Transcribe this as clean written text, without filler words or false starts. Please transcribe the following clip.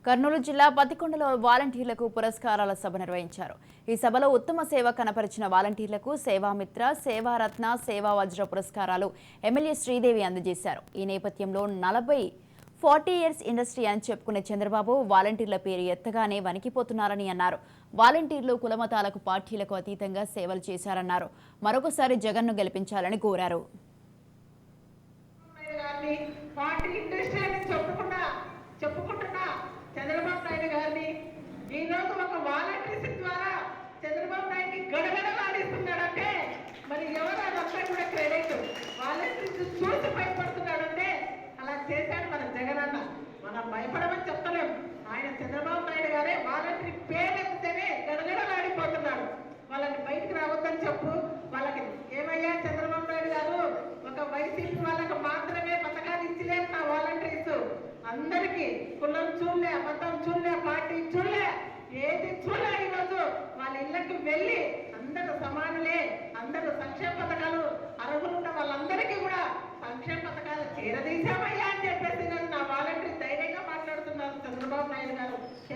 కర్నూలు జిల్లా పత్తికొండలో వాలంటీర్లకు పురస్కారాల సభ నిర్వహించారు. ఈ సభలో ఉత్తమ సేవ కనపరిచిన వాలంటీర్లకు సేవామిత్ర, సేవారత్న, సేవా వజ్ర పురస్కారాలు ఎమ్మెల్యే శ్రీదేవి అందజేశారు. ఈ నేపథ్యంలో 40 ఇయర్స్ ఇండస్ట్రీ అని చెప్పుకునే చంద్రబాబు వాలంటీర్ల పేరు ఎత్తగానే వణికిపోతున్నారని అన్నారు. వాలంటీర్లు కులమతాలకు, పార్టీలకు అతీతంగా సేవలు చేశారన్నారు. మరొకసారి జగన్ను గెలిపించాలని కోరారు. చంద్రబాబు నాయుడు గారిని ఈ రోజు ఒక వాలంటీర్స్ ద్వారా చంద్రబాబు నాయుడిని గడగడలాడిస్తున్నాడంటే మరి ఎవరు అదంతా కూడా క్రెడిట్ వాలంటీర్స్ చూసి భయపడుతున్నాడంటే అలా చేశాడు మన జగన్ అన్న. మనం భయపడమని చెప్తలేం. ఆయన చంద్రబాబు నాయుడు గారే వాలంటీర్ పేరెత్తితేనే గడగడలాడిపోతున్నాడు. వాళ్ళని బయటకు రావద్దని చెప్పు. వాళ్ళకి ఏమయ్యా చంద్రబాబు నాయుడు గారు ఒక వైసీపీ వాళ్ళకి మాత్రమే పథకాలు ఇచ్చిలేరు నా వాలంటీర్స్. అందరికీ కులం చూడలే, మతం చూడలే, పార్టీ చూడలే, ఏది చూడలే. ఈరోజు వాళ్ళ ఇళ్ళకి వెళ్ళి అందరూ సమానులే, అందరూ సంక్షేమ